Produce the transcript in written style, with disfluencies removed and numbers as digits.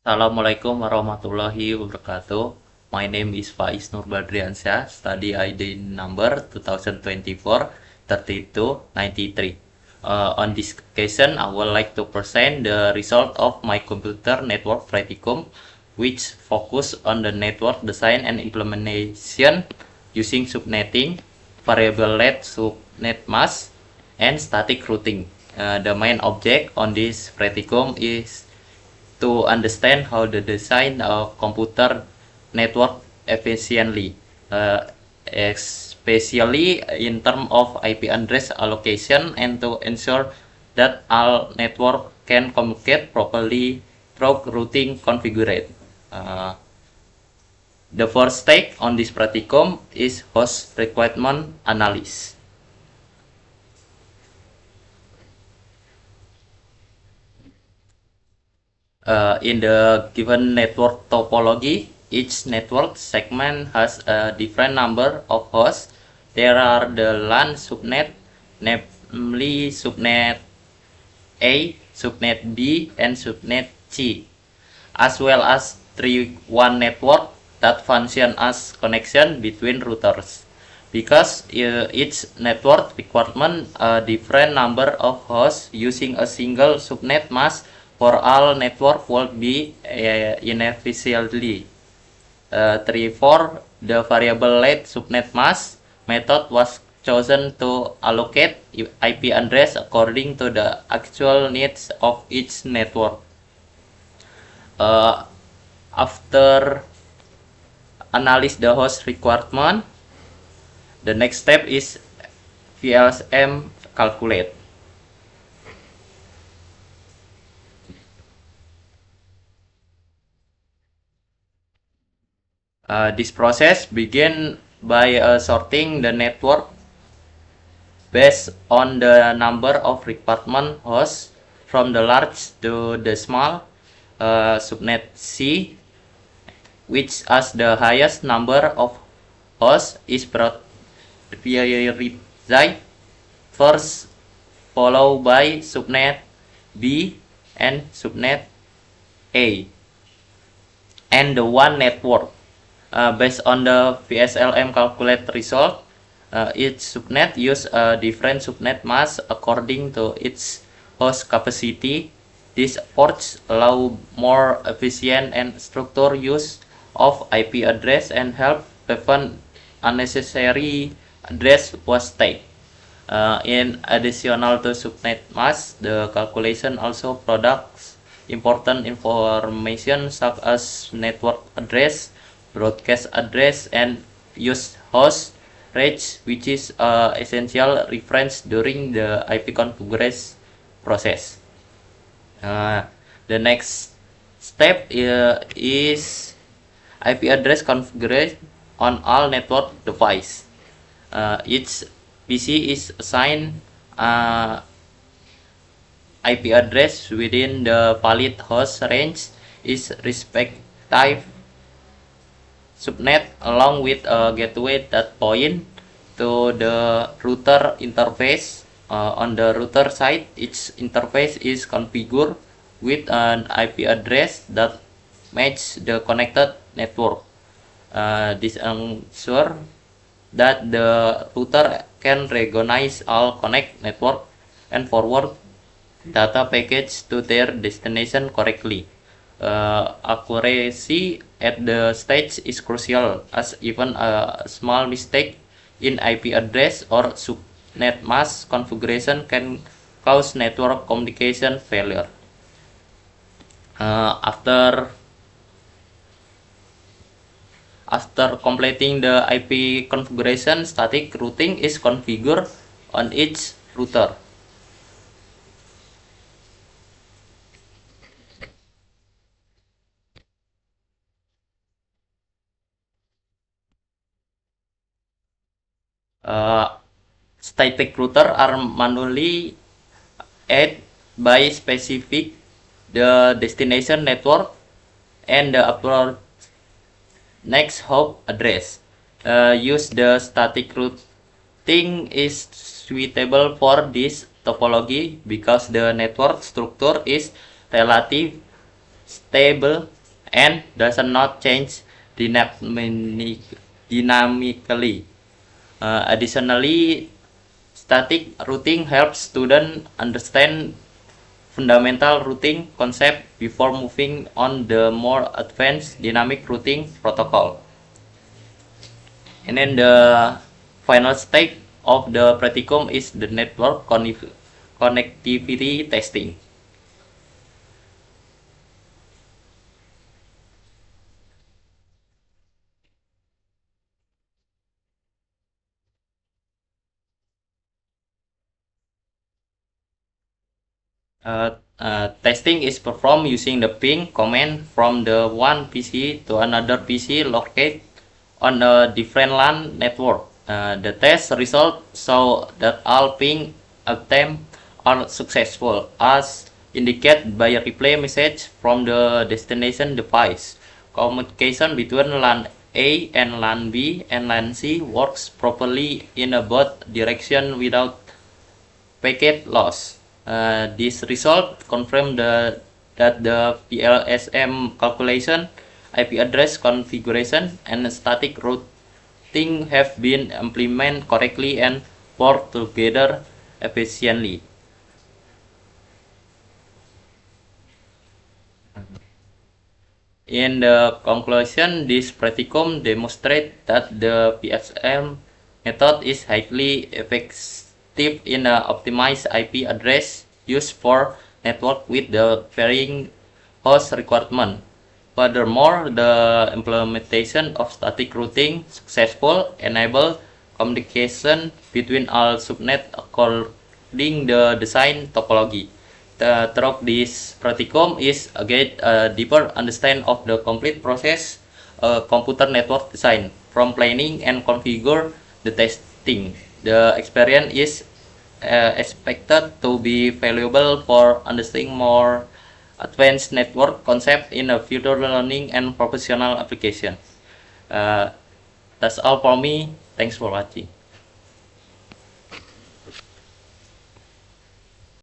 Assalamualaikum warahmatullahi wabarakatuh. My name is Faiz Nurbadriansyah, study ID number 2024-3293. On this occasion, I would like to present the result of my computer network practicum, which focus on the network design and implementation using subnetting, variable let subnet mask, and static routing. The main object on this practicum is to understand how to design a computer network efficiently, especially in terms of IP address allocation, and to ensure that all network can communicate properly through routing configured. Uh, the first step on this practicum is host requirement analysis. In the given network topology, each network segment has a different number of hosts. There are the LAN subnet, namely subnet A, subnet B, and subnet C, as well as 3-1 network that function as connection between routers. Because each network requirement a different number of hosts, using a single subnet mask for all network will be inefficiently. 3-4, the variable let subnet mask method was chosen to allocate IP address according to the actual needs of each network. After analyze the host requirement, the next step is VLSM calculate. This process begin by sorting the network based on the number of requirement hosts from the large to the small. Subnet C, which has the highest number of hosts, is prioritized first, followed by subnet B and subnet A, and the one network. Based on the VSLM calculate result, each subnet use a different subnet mask according to its host capacity. These approaches allow more efficient and structured use of IP address and help prevent unnecessary address wastage. In addition to subnet mask, the calculation also products important information such as network address, broadcast address, and use host range, which is essential reference during the IP configuration process. The next step is IP address configuration on all network device. Each PC is assigned IP address within the valid host range is respective subnet, along with a gateway that point to the router interface. On the router side, each interface is configured with an IP address that matches the connected network. This ensures that the router can recognize all connect network and forward data package to their destination correctly. Accuracy at the stage is crucial, as even a small mistake in IP address or subnet mask configuration can cause network communication failure. After completing the IP configuration, static routing is configured on each router. Static router are manually added by specific the destination network and the approach next hop address. Use the static routing is suitable for this topology because the network structure is relatively stable, and does not change dynamically. Additionally, static routing helps students understand fundamental routing concept before moving on the more advanced dynamic routing protocol. And then the final stage of the practicum is the network connectivity testing. Testing is performed using the ping command from the one PC to another PC located on a different LAN network. The test results show that all ping attempts are successful, as indicated by a replay message from the destination device. Communication between LAN A and LAN B and LAN C works properly in both directions without packet loss. This result confirmed that the PLSM calculation, IP address configuration, and static routing have been implemented correctly and work together efficiently. In the conclusion, this practicum demonstrates that the PSM method is highly effective in optimized IP address used for network with the varying host requirement. Furthermore, the implementation of static routing successfully enables communication between all subnets according the design topology. Through this practicum is again a deeper understanding of the complete process computer network design, from planning and configure the testing. The experience is expected to be valuable for understanding more advanced network concept in a future learning and professional application. That's all for me. Thanks for watching.